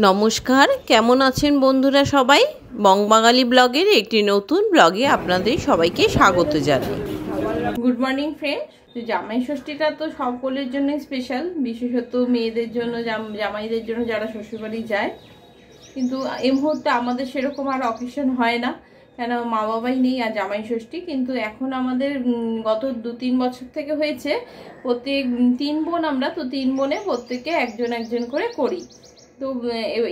নমস্কার, কেমন আছেন বন্ধুরা সবাই? বংবাঙালি ব্লগের একটি নতুন ব্লগে আপনাদের সবাইকে স্বাগত জানাই। Good morning friends. জামাই ষষ্ঠীটা তো সকলের জন্য স্পেশাল, বিশেষত মেয়েদের জন্য, জামাইদের জন্য যারা শ্বশুরবাড়ি যায়। কিন্তু এই মুহূর্তে আমাদের সেরকম আর অকেশন হয় না, কেন মা বাবাই নেই আর জামাই ষষ্ঠী। কিন্তু এখন আমাদের গত 2-3 বছর থেকে হয়েছে, প্রত্যেক 3 বোন আমরা, তো 3 বোনে প্রত্যেকে একজন একজন করে করি। তো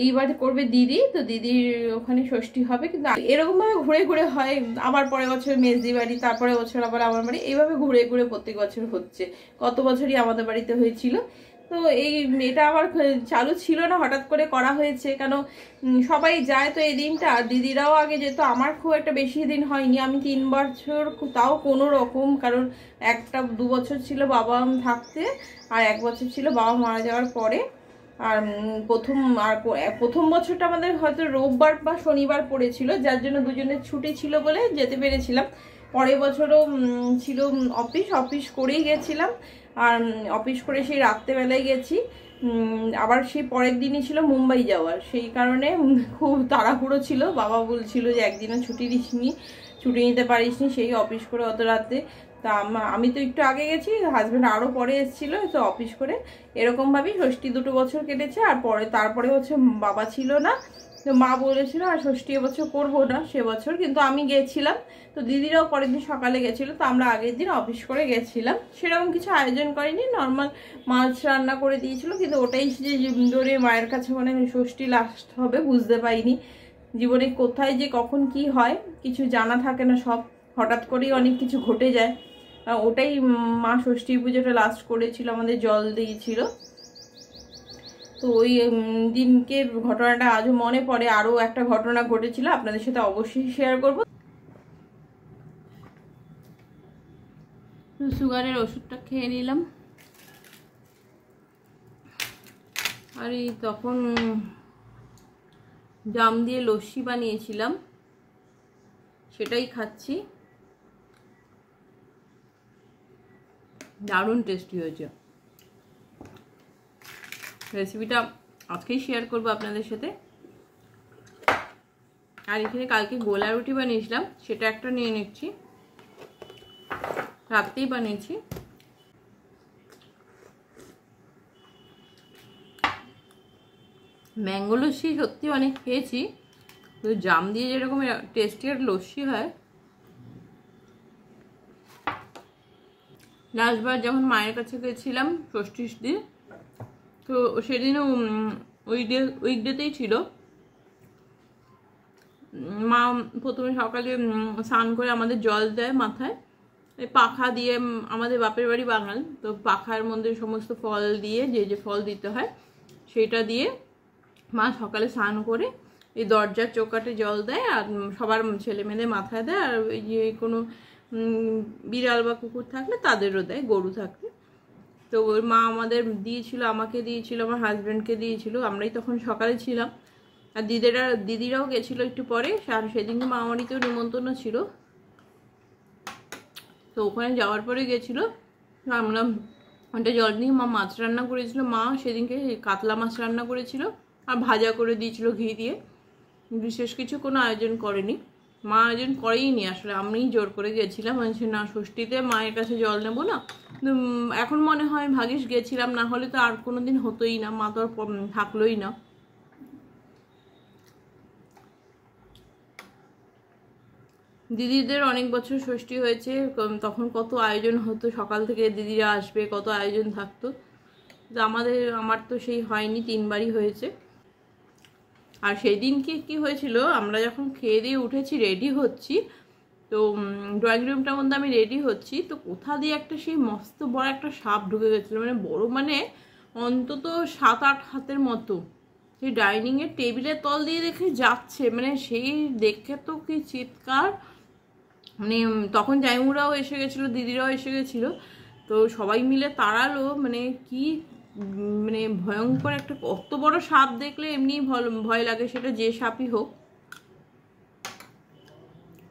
এইবার করবে দিদি, তো দিদির ওখানে ষষ্ঠী হবে। কিন্তু এরকমভাবে ঘুরে ঘুরে হয়, আবার পরের বছর মেজদি বাড়ি, তারপরে বছর আবার আমার বাড়ি, এইভাবে ঘুরে ঘুরে প্রত্যেক বছর হচ্ছে। গত বছরই আমাদের বাড়িতে হয়েছিল। তো এটা আবার চালু ছিল না, হঠাৎ করে করা হয়েছে, কেন সবাই যায় তো এই দিনটা। আর দিদিরাও আগে যেত, আমার খুব একটা বেশি দিন হয়নি, আমি 3 বছর তাও কোনো রকম, কারণ 2 বছর ছিল বাবা থাকতে, আর 1 বছর ছিল বাবা মারা যাওয়ার পরে। আর প্রথম বছরটা আমাদের হয়তো রোববার বা শনিবার পড়েছিল, যার জন্য দুজনের ছুটি ছিল বলে যেতে পেরেছিলাম। পরের বছরও ছিল অফিস করেই গেছিলাম, আর অফিস করে সেই রাত্রেবেলায় গেছি। আবার সেই পরের দিনই ছিল মুম্বাই যাওয়ার, সেই কারণে খুব তাড়াহুড়ো ছিল। বাবা বলছিল যে একদিনও ছুটি নিতে পারিসনি, সেই অফিস করে অত রাতে। তা আমি তো একটু আগে গেছি, হাজব্যান্ড আরও পরে এসেছিলো, তো অফিস করে এরকমভাবেই ষষ্ঠী 2 বছর কেটেছে। আর তারপরে হচ্ছে বাবা ছিল না, তো মা বলেছিল আর ষষ্ঠী এবছর করবো না সে বছর, কিন্তু আমি গেছিলাম। তো দিদিরাও পরের দিন সকালে গেছিলো, তো আমরা আগের দিন অফিস করে গেছিলাম। সেরকম কিছু আয়োজন করিনি, নর্মাল মাছ রান্না করে দিয়েছিল। কিন্তু ওটাই যে ধরে মায়ের কাছে মানে ষষ্ঠী লাস্ট হবে বুঝতে পারিনি। জীবনে কোথায় যে কখন কি হয় কিছু জানা থাকে না, সব হঠাৎ করেই অনেক কিছু ঘটে যায়। ওটাই মা ষষ্ঠী পুজোটা লাস্ট করেছিল, আমাদের জল দিয়েছিল। তো ওই দিনকে ঘটনাটা আজও মনে পড়ে। আরও একটা ঘটনা ঘটেছিল, আপনাদের সাথে অবশ্যই শেয়ার করব। সুগারের ওষুধটা খেয়ে নিলাম। আর এই তখন জাম দিয়ে লস্যি বানিয়েছিলাম, সেটাই খাচ্ছি। দারুণ টেস্টি হয়েছে। রেসিপিটা আজকেই শেয়ার করবো আপনাদের সাথে। আর এখানে কালকে গোলা রুটি বানিয়েছিলাম, সেটা একটা নিয়ে নিচ্ছি, রাত্রেই বানিয়েছি। ম্যাঙ্গো লস্যি সত্যি অনেক খেয়েছি, তো জাম দিয়ে যেরকম টেস্টি আর লস্যি হয়। লাস্টবার যখন মায়ের কাছে গেছিলাম ষষ্ঠীর দিন, তো সেদিনও উইকডেতেই ছিল। মা প্রথমে সকালে স্নান করে আমাদের জল দেয় মাথায়, পাখা দিয়ে। আমাদের বাপের বাড়ি বাঙাল, তো পাখার মধ্যে সমস্ত ফল দিয়ে, যে ফল দিতে হয় সেটা দিয়ে মা সকালে স্নান করে এই দরজার চৌকাঠে জল দেয়, আর সবার ছেলে মেয়েদের মাথায় দেয়। আর ওই যে কোনো বিড়াল বা কুকুর থাকলে তাদেরও দেয়, গরু থাকলে। তো ওই মা আমাদের দিয়েছিল, আমাকে দিয়েছিল, আমার হাজব্যান্ডকে দিয়েছিল, আমরাই তখন সকালে ছিলাম। আর দিদিরাও গেছিলো একটু পরে। আর সেদিনকে মা আমারইতেও নিমন্ত্রণ ছিল, তো ওখানে যাওয়ার পরে গেছিলো। আমরা ওটা জল নিয়ে মা মাছ রান্না করেছিল, মা সেদিনকে কাতলা মাছ রান্না করেছিল আর ভাজা করে দিয়েছিল ঘি দিয়ে। বিশেষ কিছু কোনো আয়োজন করেনি, মা আয়োজন করেই নি আসলে, আমিই জোর করে গেছিলাম। বলছি না ষষ্ঠীতে মায়ের কাছে জল নেব না। এখন মনে হয় ভাগিস গেছিলাম, না হলে তো আর কোনো দিন হতোই না, মা তো আর থাকলোই না। দিদিদের অনেক বছর ষষ্ঠী হয়েছে, তখন কত আয়োজন হতো, সকাল থেকে দিদিরা আসবে, কত আয়োজন থাকতো। আমার তো সেই হয়নি, 3 বারই হয়েছে। আর সেই দিন কি হয়েছিল, আমরা যখন খেয়ে দিয়ে উঠেছি, রেডি হচ্ছি, তো ড্রয়িং রুমটার মধ্যে আমি রেডি হচ্ছি, তো কোথা দিয়ে একটা সেই মস্ত বড় একটা সাপ ঢুকে গেছিলো, মানে বড় মানে অন্তত 7-8 হাতের মতো। সেই ডাইনিংয়ের টেবিলের তল দিয়ে দেখে যাচ্ছে, মানে সেই দেখে তো কি চিৎকার। মানে তখন জাইমুরাও এসে গেছিলো, দিদিরাও এসে গেছিলো, তো সবাই মিলে তাড়ালো। মানে কি মানে ভয়ঙ্কর একটা, অত বড় সাপ দেখলে এমনি ভয় লাগে, সেটা যে সাপই হোক।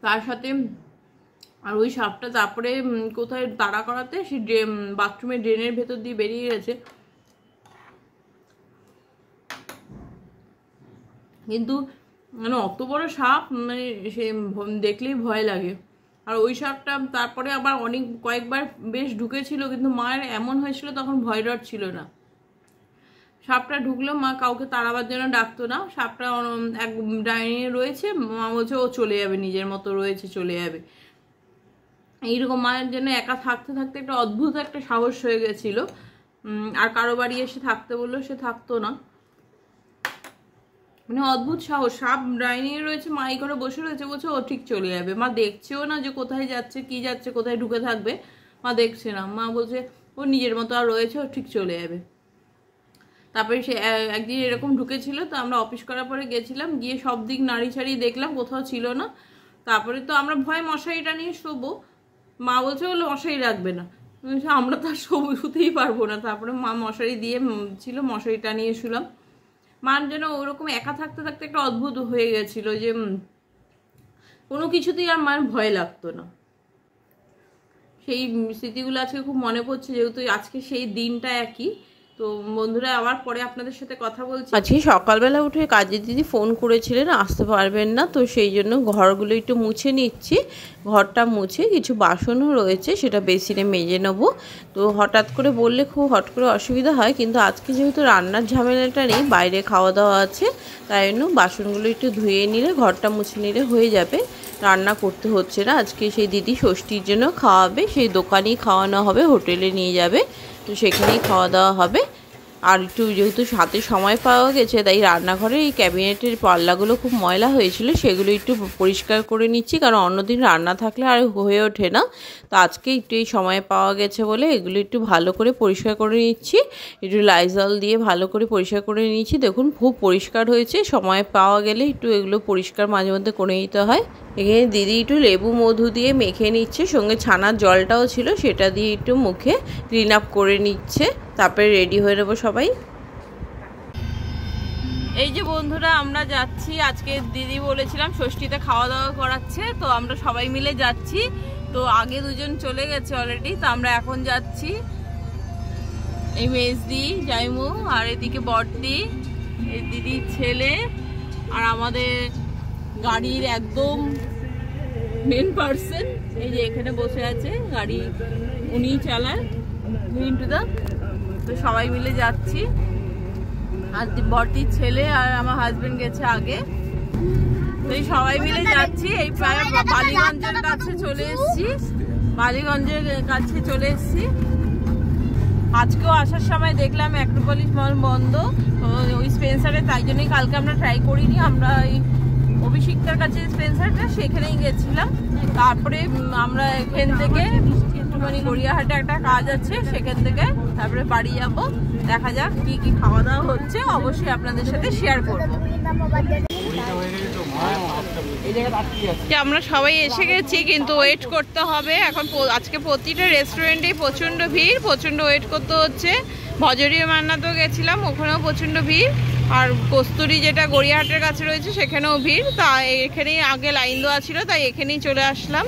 তার সাথে আর ওই সাপটা তারপরে কোথায় তাড়া করাতে সেই বাথরুমের ড্রেনের ভেতর দিয়ে বেরিয়ে গেছে। কিন্তু মানে অত বড় সাপ মানে সে দেখলেই ভয় লাগে। আর ওই সাপটা তারপরে আবার কয়েকবার বেশ ঢুকেছিল, কিন্তু মায়ের এমন হয়েছিল তখন ভয় ডর ছিল না। সাপটা ঢুকলো, মা কাউকে তাড়াবার জন্য ডাকতো না। সাপটা এক ডাইনিংয়ে রয়েছে, মা বলছে ও চলে যাবে, নিজের মতো রয়েছে, চলে যাবে। এইরকম মায়ের জন্য একা থাকতে থাকতে একটা অদ্ভুত একটা সাহস হয়ে গেছিল। আর কারো বাড়ি এসে থাকতে বললো, সে থাকতো না। মানে অদ্ভুত সাহস। সাপ ডাইনিংয়ে রয়েছে, মা এই করে বসে রয়েছে, বলছে ও ঠিক চলে যাবে। মা দেখছেও না যে কোথায় যাচ্ছে, কি যাচ্ছে, কোথায় ঢুকে থাকবে, মা দেখছে না। মা বলছে ও নিজের মতো আর রয়েছে, ও ঠিক চলে যাবে। তারপরে সে একদিন এরকম ঢুকেছিল, তো আমরা অফিস করার পরে গেছিলাম, গিয়ে সব দিক নাড়ি ছাড়ি দেখলাম, কোথাও ছিল না। তারপরে তো আমরা ভয় মশারিটা নিয়ে শোবো, মা বলছে বলে মশারি রাখবে না, আমরা তো আর শুতেই পারবো না। তারপরে মা মশারি দিয়ে ছিল, মশারিটা নিয়ে শুলাম। মার যেন ওরকম একা থাকতে থাকতে একটা অদ্ভুত হয়ে গেছিল যে কোনো কিছুতেই আর মায়ের ভয় লাগতো না। সেই স্মৃতিগুলো আজকে খুব মনে পড়ছে, যেহেতু আজকে সেই দিনটা একই। তো বন্ধুরা, আবার পরে আপনাদের সাথে কথা বলছি। আজকে সকালবেলা উঠে কাজের দিদি ফোন করেছিলেন, আসতে পারবেন না, তো সেই জন্য ঘরগুলো একটু মুছে নিচ্ছি। ঘরটা মুছে কিছু বাসনও রয়েছে, সেটা বেসিনে মেজে নেবো। তো হঠাৎ করে বললে খুব হট করে অসুবিধা হয়, কিন্তু আজকে যেহেতু রান্নার ঝামেলাটা নেই, বাইরে খাওয়া দাওয়া আছে, তাই জন্য বাসনগুলো একটু ধুয়ে নিলে, ঘরটা মুছে নিলে হয়ে যাবে, রান্না করতে হচ্ছে না। আজকে সেই দিদি ষষ্ঠীর জন্য খাওয়াবে, সেই দোকানেই খাওয়ানো হবে, হোটেলে নিয়ে যাবে, তো সেখানেই খাওয়া দাওয়া হবে। আর একটু যেহেতু সাথে সময় পাওয়া গেছে, তাই রান্নাঘরে এই ক্যাবিনেটের পাল্লাগুলো খুব ময়লা হয়েছিল, সেগুলো একটু পরিষ্কার করে নিচ্ছি, কারণ অন্যদিন রান্না থাকলে আর হয়ে ওঠে না। তো আজকে একটু এই সময় পাওয়া গেছে বলে এগুলো একটু ভালো করে পরিষ্কার করে নিচ্ছি, একটু লাইজল দিয়ে ভালো করে পরিষ্কার করে নিচ্ছি। দেখুন খুব পরিষ্কার হয়েছে, সময় পাওয়া গেলে একটু এগুলো পরিষ্কার মাঝে মধ্যে করে নিতে হয়। এখানে দিদি একটু লেবু মধু দিয়ে মেখে নিচ্ছে, সঙ্গে ছানার জলটাও ছিল, সেটা দিয়ে একটু মুখে ক্লিন আপ করে নিচ্ছে। তারপরে রেডি হয়ে নেবো সবাই। এই যে বন্ধুরা, আমরা যাচ্ছি। আজকে দিদি বলেছিলাম ষষ্ঠীতে খাওয়া দাওয়া করাচ্ছে, তো আমরা সবাই মিলে যাচ্ছি। তো আগে দুজন চলে গেছে অলরেডি, তো আমরা এখন যাচ্ছি। এই মেজদি, জাইমু, আর এদিকে বড়দি, এই দিদির ছেলে, আর আমাদের গাড়ির একদম মেন পার্সন এই যে এখানে বসে আছে, গাড়ি উনিই চালায়, মিন্টুদা। তো সবাই মিলে যাচ্ছি, আর বড়দির ছেলে আর আমার হাজবেন্ড গেছে আগে। তো এই সবাই মিলে যাচ্ছি। এই প্রায় বালিগঞ্জের কাছে চলে এসেছি, বালিগঞ্জের কাছে চলে এসেছি। আজকেও আসার সময় দেখলাম অ্যাক্রোপলিস মল বন্ধ, ওই স্পেন্সারে, তাই জন্যই কালকে আমরা ট্রাই করিনি। আমরা এই অভিষিক্তার কাছে স্পেন্সারটা, সেখানেই গেছিলাম। তারপরে আমরা এখান থেকে মানে গড়িয়াহাটে একটা কাজ আছে, সেখান থেকে তারপরে বাড়ি যাব। দেখা যাক কি কি খাওয়া দাওয়া হচ্ছে, অবশ্যই আপনাদের সাথে শেয়ার করবো। আমরা সবাই এসে গেছি, কিন্তু ওয়েট করতে হবে এখন। আজকে প্রতিটা রেস্টুরেন্টেই প্রচণ্ড ভিড়, প্রচণ্ড ওয়েট করতে হচ্ছে। ভজরিয়া মান্নাতেও গেছিলাম, ওখানেও প্রচণ্ড ভিড়। আর কস্তুরি যেটা গড়িয়াহাটের কাছে রয়েছে, সেখানেও ভিড়। তাই এখানেই আগে লাইন দেওয়া ছিল, তাই এখানেই চলে আসলাম।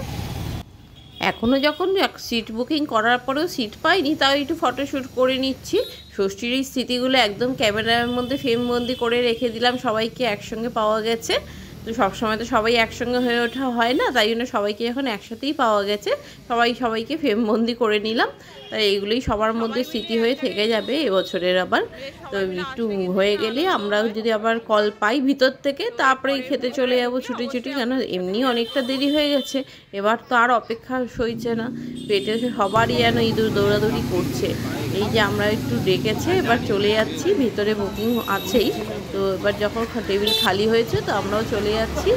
এখনও যখন সিট বুকিং করার পরেও সিট পাইনি, তাও একটু ফটোশ্যুট করে নিচ্ছি। ষষ্ঠীর এই স্মৃতিগুলো একদম ক্যামেরার মধ্যে ফ্রেমবন্দি করে রেখে দিলাম, সবাইকে একসঙ্গে পাওয়া গেছে। তো সবসময় তো সবাই একসঙ্গে হয়ে ওঠা হয় না, তাই জন্য সবাইকে এখন একসাথেই পাওয়া গেছে, সবাইকে ফ্রেমবন্দি করে নিলাম। তাই এইগুলোই সবার মধ্যে স্মৃতি হয়ে থেকে যাবে এবছরের আবার। তো একটু হয়ে গেলে আমরা যদি আবার কল পাই ভিতর থেকে, তারপরে খেতে চলে যাবো ছুটি ছুটি, কেন এমনি অনেকটা দেরি হয়ে গেছে। এবার তো আর অপেক্ষা সইছে না, পেটে সবারই যেন ইঁদুর দৌড়াদৌড়ি করছে। এই যে আমরা একটু ডেকেছে, এবার চলে যাচ্ছি, ভিতরে বুকিং আছেই। তো এবার যখন টেবিল খালি হয়েছে, তো আমরাও চলে যাচ্ছি।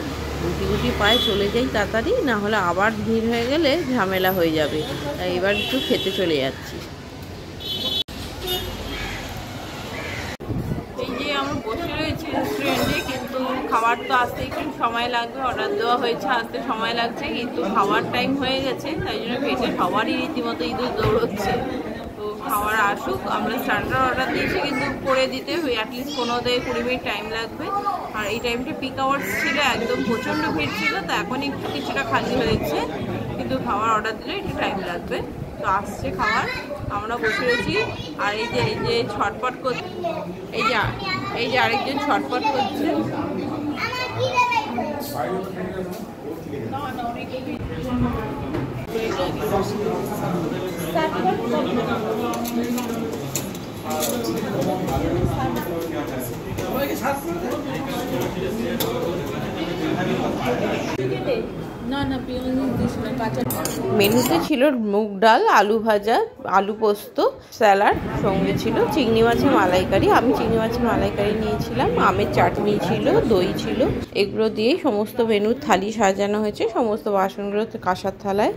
গুটি পায়ে চলে যাই তাড়াতাড়ি, না হলে আবার ভিড় হয়ে গেলে ঝামেলা হয়ে যাবে। তাই এবার একটু খেতে চলে যাচ্ছি। এই যে আমরা বসে রয়েছি রেস্টুরেন্টে, কিন্তু খাবার তো আসতে একটু সময় লাগবে। অর্ডার দেওয়া হয়েছে, আসতে সময় লাগছে, কিন্তু খাওয়ার টাইম হয়ে গেছে, তাই জন্য পেটে সবারই রীতিমতো ইঁদুর দৌড়চ্ছে। তো খাবার আসুক, আমরা স্টার্টার অর্ডার দিয়েছি, কিন্তু করে দিতে অ্যাটলিস্ট 15-20 মিনিট টাইম লাগবে। আর এই টাইমটা পিক আওয়ার্স ছিল, একদম প্রচণ্ড ভিড় ছিল। তো এখন একটু কিছুটা খালি হয়েছে, কিন্তু খাবার অর্ডার দিলে একটু টাইম লাগবে। তো আসছে খাবার, আমরা বসে রয়েছি। আর এই যে ছটপট করছে, এই যে আরেকজন ছটপট করছে। মেনুতে ছিল মুগ ডাল, আলু ভাজা, আলু পোস্ত, স্যালাড, সঙ্গে ছিল চিংড়ি মাছের মালাইকারি। আমি চিংড়ি মাছের মালাইকারি নিয়েছিলাম, আমের চাটনি ছিল, দই ছিল। এগুলো দিয়েই সমস্ত মেনুর থালি সাজানো হয়েছে, সমস্ত বাসনগুলো কাঁসার থালায়।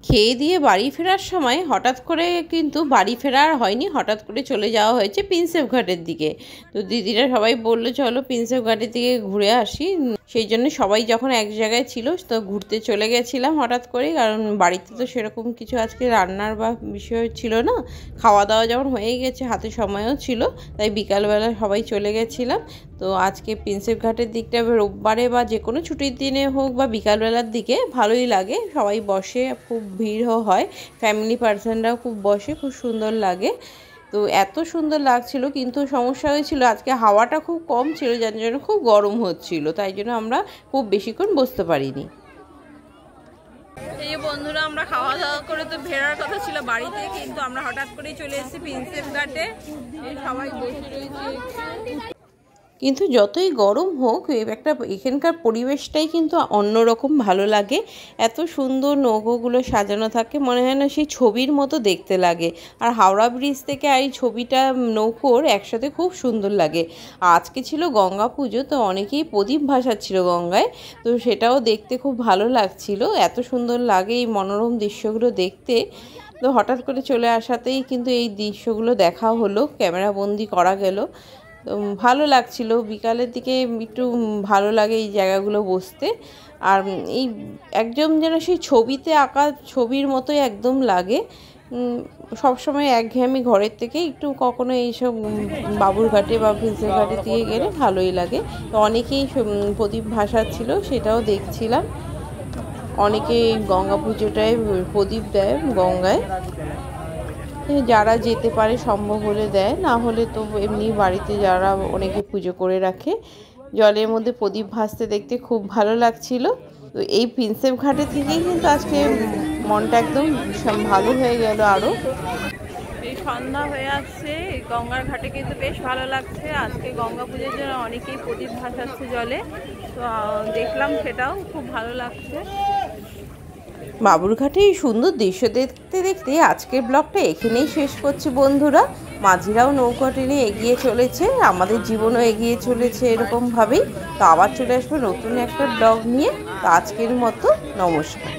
খেয়ে দিয়ে বাড়ি ফেরার সময় হঠাৎ করে কিন্তু বাড়ি ফেরা আর হয়নি, হঠাৎ করে চলে যাওয়া হয়েছে প্রিন্সেপ ঘাটের দিকে। তো দিদিরা সবাই বললো চলো প্রিন্সেপ ঘাটের দিকে ঘুরে আসি। সেই জন্য সবাই যখন এক জায়গায় ছিল তো ঘুরতে চলে গেছিলাম হঠাৎ করে, কারণ বাড়িতে তো সেরকম কিছু আজকে রান্নার বা বিষয় ছিল না। খাওয়া দাওয়া যখন হয়ে গেছে, হাতে সময়ও ছিল, তাই বিকালবেলা সবাই চলে গেছিলাম। তো আজকে প্রিন্সেপ ঘাটের দিকটা রোববারে বা যে কোনো ছুটির দিনে হোক বা বিকালবেলার দিকে ভালোই লাগে, সবাই বসে, খুব ভিড়ও হয়, ফ্যামিলি পার্সনরাও খুব বসে, খুব সুন্দর লাগে। তো এত সুন্দর লাগছিল, কিন্তু সমস্যা হয়েছিল আজকে হাওয়াটা খুব কম ছিল, যার জন্য খুব গরম হচ্ছিল, তাই জন্য আমরা খুব বেশিক্ষণ বসতে পারিনি। এই বন্ধুরা, আমরা খাওয়া দাওয়া করে তো ফেরার কথা ছিল বাড়িতে, কিন্তু আমরা হঠাৎ করেই চলে এসেছি প্রিন্সেপ ঘাটে। সবাই বসে রয়েছে, কিন্তু যতই গরম হোক এখানকার পরিবেশটাই কিন্তু অন্যরকম ভালো লাগে। এত সুন্দর নৌকোগুলো সাজানো থাকে, মনে হয় না সেই ছবির মতো দেখতে লাগে। আর হাওড়া ব্রিজ থেকে এই ছবিটা নৌকোর একসাথে খুব সুন্দর লাগে। আজকে ছিল গঙ্গা পুজো, তো অনেকেই প্রদীপ ভাসাচ্ছিল গঙ্গায়, তো সেটাও দেখতে খুব ভালো লাগছিল। এত সুন্দর লাগে এই মনোরম দৃশ্যগুলো দেখতে। তো হঠাৎ করে চলে আসাতেই কিন্তু এই দৃশ্যগুলো দেখা হলো, ক্যামেরা বন্দি করা গেল। তো ভালো লাগছিল, বিকালের দিকে একটু ভালো লাগে এই জায়গাগুলো বসতে। আর এই একদম যেন সেই ছবিতে আঁকা ছবির মতোই একদম লাগে। সবসময় একঘেয়েমি ঘরের থেকে একটু কখনো এইসব বাবুরঘাটে বা প্রিন্সেপ ঘাটের দিকে গেলে ভালোই লাগে। তো অনেকেই প্রদীপ ভাসাচ্ছিল, সেটাও দেখছিলাম। অনেকে গঙ্গা পুজোটায় প্রদীপ দেয় গঙ্গায়, যারা যেতে পারে সম্ভব হলে দেয়, না হলে তো এমনি বাড়িতে যারা অনেকে পুজো করে রাখে। জলের মধ্যে প্রদীপ ভাসতে দেখতে খুব ভালো লাগছিল। তো এই প্রিন্সেপ ঘাটে থেকেই কিন্তু আজকে মনটা একদম ভালো হয়ে গেল। আরও এই সন্ধ্যা হয়ে আসছে, গঙ্গার ঘাটে কিন্তু বেশ ভালো লাগছে। আজকে গঙ্গা পুজোর জন্য অনেকেই প্রদীপ ভাসাচ্ছে জলে, তো দেখলাম, সেটাও খুব ভালো লাগছে। বাবুরঘাটে এই সুন্দর দৃশ্য দেখতে দেখতে আজকের ব্লগটা এখানেই শেষ করছি বন্ধুরা। মাঝিরাও নৌকা টেনে এগিয়ে চলেছে, আমাদের জীবনও এগিয়ে চলেছে এরকমভাবেই। তো আবার চলে আসবো নতুন একটা ব্লগ নিয়ে। তো আজকের মতো নমস্কার।